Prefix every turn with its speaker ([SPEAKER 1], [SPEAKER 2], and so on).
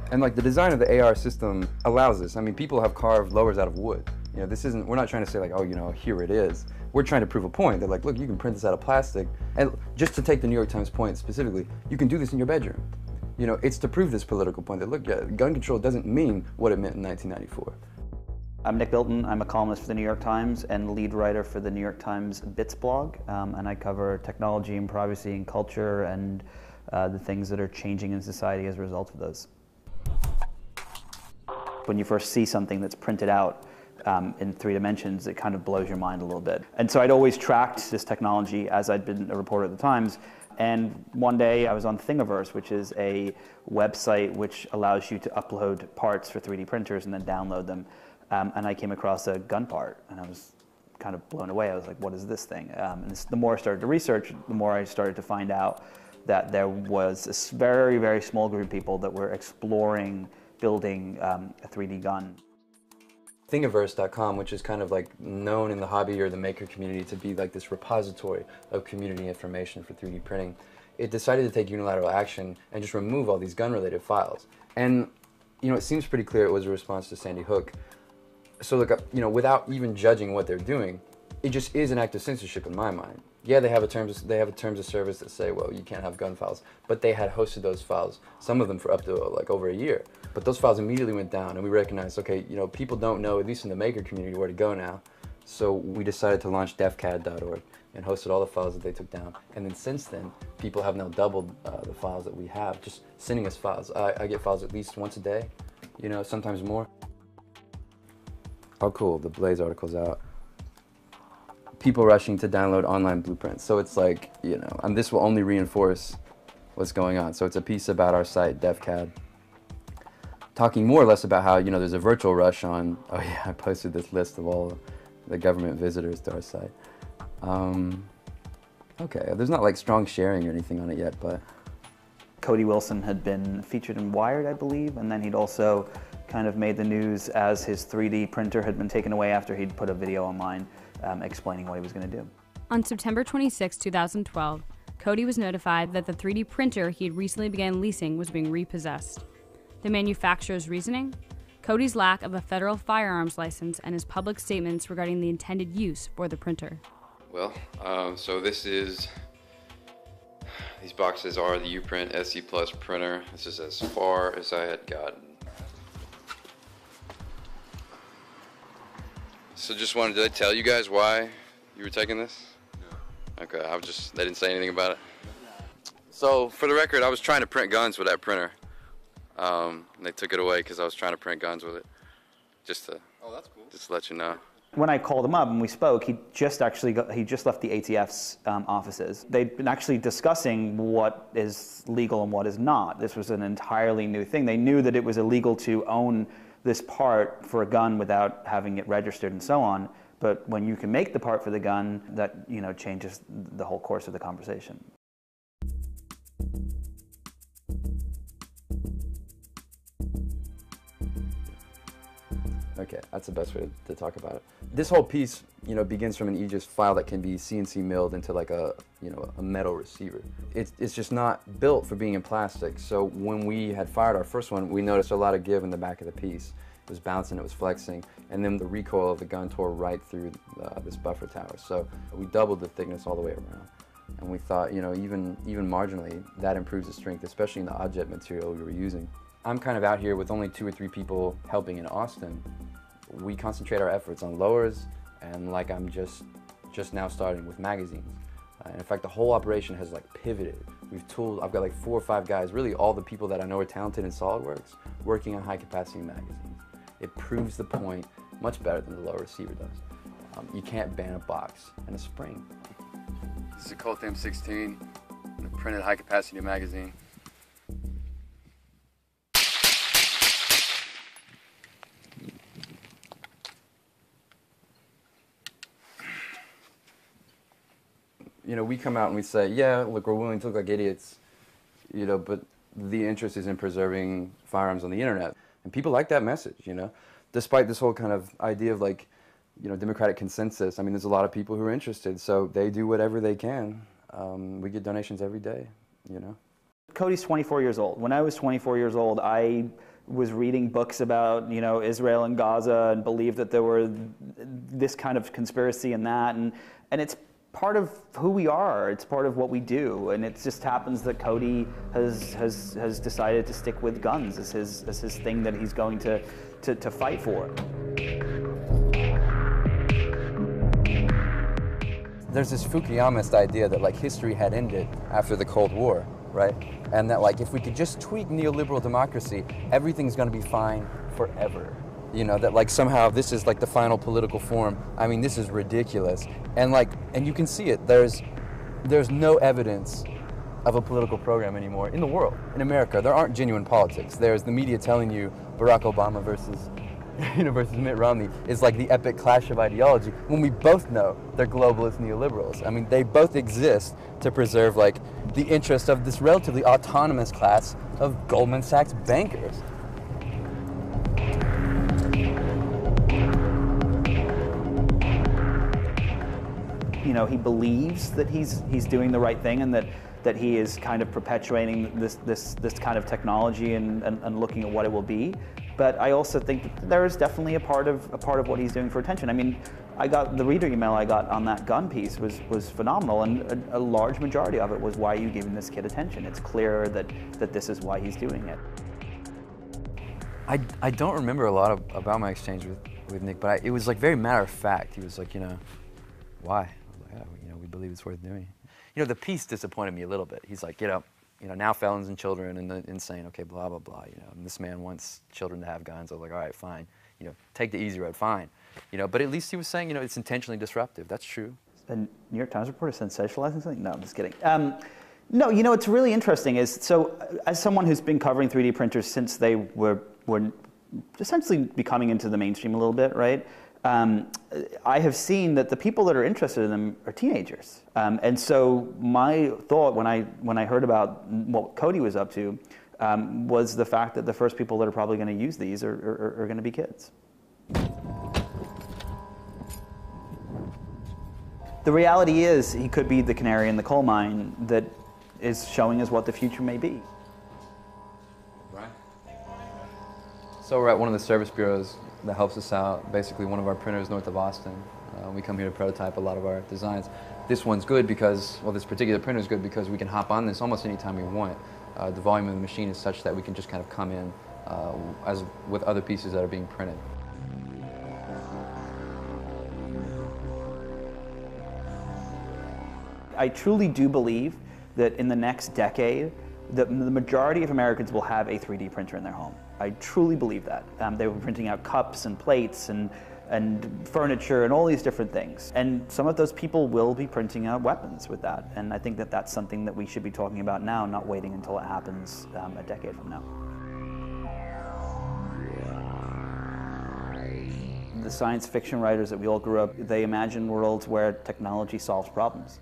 [SPEAKER 1] And like the design of the AR system allows this. I mean, people have carved lowers out of wood. You know, this isn't, we're not trying to say like, oh, you know, here it is. We're trying to prove a point. They're like, look, you can print this out of plastic. And just to take the New York Times point specifically, you can do this in your bedroom. You know, it's to prove this political point that, look, yeah, gun control doesn't mean what it meant in 1994.
[SPEAKER 2] I'm Nick Bilton. I'm a columnist for the New York Times and lead writer for the New York Times Bits blog. And I cover technology and privacy and culture and the things that are changing in society as a result of those. When you first see something that's printed out in 3 dimensions, it kind of blows your mind a little bit. And so I'd always tracked this technology as I'd been a reporter at the Times. And one day I was on Thingiverse, which is a website which allows you to upload parts for 3D printers and then download them. And I came across a gun part, and I was kind of blown away. I was like, what is this thing? And the more I started to research, the more I started to find out that there was this very, very small group of people that were exploring building a 3D gun.
[SPEAKER 1] Thingiverse.com, which is kind of like known in the hobby or the maker community to be like this repository of community information for 3D printing, it decided to take unilateral action and just remove all these gun-related files. And, you know, it seems pretty clear it was a response to Sandy Hook. So look, you know, without even judging what they're doing, it just is an act of censorship in my mind. Yeah, they have a terms of service that say, well, you can't have gun files, but they had hosted those files, some of them for up to like over a year. But those files immediately went down, and we recognized, okay, you know, people don't know, at least in the maker community, where to go now. So we decided to launch defcad.org and hosted all the files that they took down. And then since then, people have now doubled the files that we have, just sending us files. I get files at least once a day, you know, sometimes more. Oh, cool, the Blaze article's out. People rushing to download online blueprints. So it's like, you know, and this will only reinforce what's going on. So it's a piece about our site, defcad, talking more or less about how, you know, there's a virtual rush on, oh yeah, I posted this list of all the government visitors to our site. Okay, there's not like strong sharing or anything on it yet, but.
[SPEAKER 2] Cody Wilson had been featured in Wired, I believe, and then he'd also kind of made the news as his 3D printer had been taken away after he'd put a video online explaining what he was going to do.
[SPEAKER 3] On September 26, 2012, Cody was notified that the 3D printer he had recently began leasing was being repossessed. The manufacturer's reasoning? Cody's lack of a federal firearms license and his public statements regarding the intended use for the printer.
[SPEAKER 1] Well, so this is, these boxes are the Uprint SE Plus printer. This is as far as I had gotten. So just wanted to tell you guys why you were taking this? No. Okay, they didn't say anything about it. So for the record, I was trying to print guns with that printer. And they took it away because I was trying to print guns with it. Just to, oh, that's cool. Just to let you know.
[SPEAKER 2] When I called him up and we spoke, he just left the ATF's offices. They'd been actually discussing what is legal and what is not. This was an entirely new thing. They knew that it was illegal to own this part for a gun without having it registered and so on. But when you can make the part for the gun, that, you know, changes the whole course of the conversation.
[SPEAKER 1] Okay, that's the best way to talk about it. This whole piece, you know, begins from an Aegis file that can be CNC milled into like a, you know, a metal receiver. It's just not built for being in plastic. So when we had fired our first one, we noticed a lot of give in the back of the piece. It was bouncing, it was flexing, and then the recoil of the gun tore right through this buffer tower. So we doubled the thickness all the way around. And we thought, you know, even marginally, that improves the strength, especially in the Odjet material we were using. I'm kind of out here with only 2 or 3 people helping in Austin. We concentrate our efforts on lowers, and like I'm just now starting with magazines. And in fact, the whole operation has like pivoted. I've got like 4 or 5 guys, really all the people that I know are talented in SolidWorks, working on high capacity magazines. It proves the point much better than the lower receiver does. You can't ban a box and a spring. This is a Colt M16, a printed high capacity magazine. You know, we come out and we say, yeah, look, we're willing to look like idiots, you know, but the interest is in preserving firearms on the internet. And people like that message, you know, despite this whole kind of idea of like, you know, democratic consensus. I mean, there's a lot of people who are interested, so they do whatever they can. We get donations every day, you know.
[SPEAKER 2] Cody's 24 years old. When I was 24 years old, I was reading books about, you know, Israel and Gaza and believed that there were this kind of conspiracy and that, and it's part of who we are. It's part of what we do, and it just happens that Cody has decided to stick with guns as his thing that he's going to fight for.
[SPEAKER 1] There's this Fukuyamist idea that like history had ended after the Cold War, right? And that like if we could just tweak neoliberal democracy, everything's going to be fine forever. You know, that like somehow this is like the final political form. I mean, this is ridiculous. And you can see it. There's no evidence of a political program anymore in the world. In America, there aren't genuine politics. There's the media telling you Barack Obama versus Mitt Romney is like the epic clash of ideology, when we both know they're globalist neoliberals. I mean, they both exist to preserve like the interest of this relatively autonomous class of Goldman Sachs bankers.
[SPEAKER 2] You know, he believes that he's doing the right thing, and that he is kind of perpetuating this kind of technology and looking at what it will be. But I also think that there is definitely a part of what he's doing for attention. I mean, the reader email I got on that gun piece was phenomenal, and a large majority of it was, why are you giving this kid attention? It's clear that this is why he's doing it.
[SPEAKER 1] I don't remember a lot about my exchange with Nick, but it was like very matter of fact. He was like, you know, why? I was like, oh, you know, we believe it's worth doing. You know, the piece disappointed me a little bit. He's like, you know, now felons and children and the insane, okay, blah, blah, blah, you know, and this man wants children to have guns. I was like, all right, fine, you know, take the easy road, fine. You know, but at least he was saying, you know, it's intentionally disruptive. That's true.
[SPEAKER 2] The New York Times reporter sensationalizing something? No, I'm just kidding. No, you know, what's really interesting is, so as someone who's been covering 3D printers since they were essentially becoming into the mainstream a little bit, right? I have seen that the people that are interested in them are teenagers, and so my thought when I heard about what Cody was up to was the fact that the first people that are probably going to use these are going to be kids. The reality is, he could be the canary in the coal mine that is showing us what the future may be.
[SPEAKER 1] Right. So we're at one of the service bureaus that helps us out, basically one of our printers north of Austin. We come here to prototype a lot of our designs. This one's good because, well, this particular printer is good because we can hop on this almost anytime we want. The volume of the machine is such that we can just kind of come in as with other pieces that are being printed.
[SPEAKER 2] I truly do believe that in the next decade, the majority of Americans will have a 3D printer in their home. I truly believe that. They were printing out cups and plates and furniture and all these different things. And some of those people will be printing out weapons with that. And I think that that's something that we should be talking about now, not waiting until it happens a decade from now. The science fiction writers that we all grew up, they imagine worlds where technology solves problems.